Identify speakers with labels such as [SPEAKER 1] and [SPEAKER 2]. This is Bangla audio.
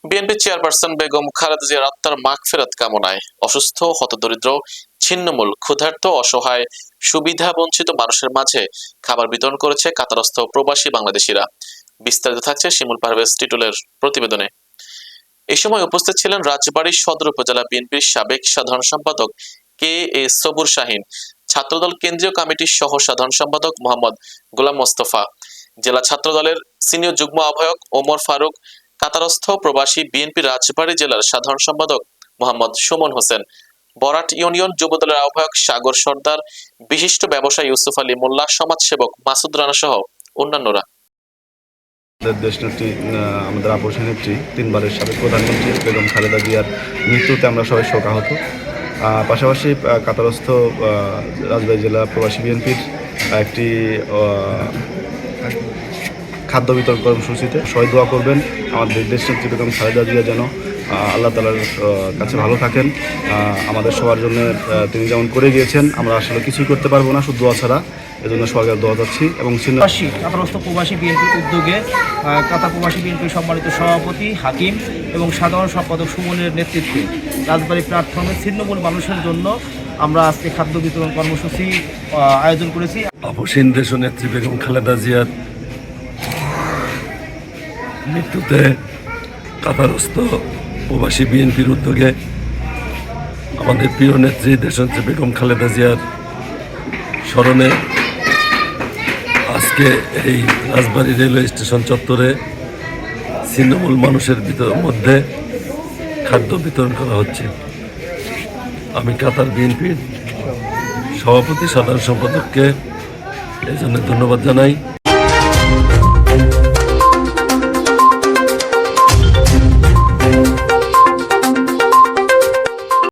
[SPEAKER 1] বিএনপি চেয়ারপারসন বেগম খালেদা জিয়ার আত্মার মাগফিরাত কামনায় অসুস্থ, হতদরিদ্র, ছিন্নমূল, ক্ষুধার্ত, অসহায়, সুবিধা বঞ্চিত মানুষের মাঝে খাবার বিতরণ করেছে কাতারস্থ প্রবাসী বাংলাদেশিরা। বিস্তারিত থাকছে শিমুল পারভেজ টিটুলের প্রতিবেদনে। এই সময় উপস্থিত ছিলেন রাজবাড়ী সদর উপজেলা বিএনপির সাবেক সাধারণ সম্পাদক কে এ সবুর শাহীন, ছাত্রদল কেন্দ্রীয় কমিটির সহ সাধারণ সম্পাদক মোহাম্মদ গোলাম মোস্তফা, জেলা ছাত্রদলের সিনিয়র যুগ্ম আহ্বায়ক ওমর ফারুক, কাতারস্থ প্রবাসী বিএনপি রাজবাড়ী জেলার সাধারণ সম্পাদক মোহাম্মদ সুমন হোসেন, বরাট ইউনিয়ন যুবদলের আহ্বায়ক সাগর সর্দার, বিশিষ্ট ব্যবসায়ী ইউসুফ আলী মোল্লা, সমাজসেবক মাসুদ রানা সহ অন্যান্যরা।
[SPEAKER 2] দেশনেত্রী আমাদের আপসী নেত্রী, তিনবারের সাবেক প্রধানমন্ত্রী বেগম খালেদা জিয়ার মৃত্যুতে আমরা সবাই শোকাহত। পাশাপাশি কাতারস্থ রাজবাড়ী জেলা প্রবাসী বিএনপির একটি খাদ্য বিতরণ কর্মসূচিতে সবাই দোয়া করবেন আমাদের দেশনেত্রী বেগম খালেদা জিয়া যেন আল্লাহ তাআলার কাছে ভালো থাকেন। আমাদের সবার জন্য তিনি যেমন করে গিয়েছেন, আমরা আসলে কিছুই করতে পারবো না শুধু দোয়া ছাড়া। এজন্য সরকার দোয়া যাচ্ছি। এবং
[SPEAKER 3] কাতারস্থ প্রবাসী বিএনপির উদ্যোগে কাতার প্রবাসী বিএনপির সম্মানিত সভাপতি হাকিম এবং সাধারণ সম্পাদক সুমনের নেতৃত্বে রাজবাড়ী প্ল্যাটফর্মে ছিন্নমূল মানুষের জন্য আমরা আজকে খাদ্য বিতরণ কর্মসূচি আয়োজন করেছি।
[SPEAKER 4] আপসীন দেশনেত্রী বেগম খালেদা জিয়ার মৃত্যুতে কাতারস্থ প্রবাসী বিএনপির উদ্যোগে আমাদের প্রিয় নেত্রী দেশনেত্রী বেগম খালেদা জিয়ার স্মরণে আজকে এই রাজবাড়ী রেলওয়ে স্টেশন চত্বরে ছিন্নমূল মানুষের মধ্যে খাদ্য বিতরণ করা হচ্ছে। আমি কাতার বিএনপির সভাপতি সাধারণ সম্পাদককে এই জন্য ধন্যবাদ জানাই।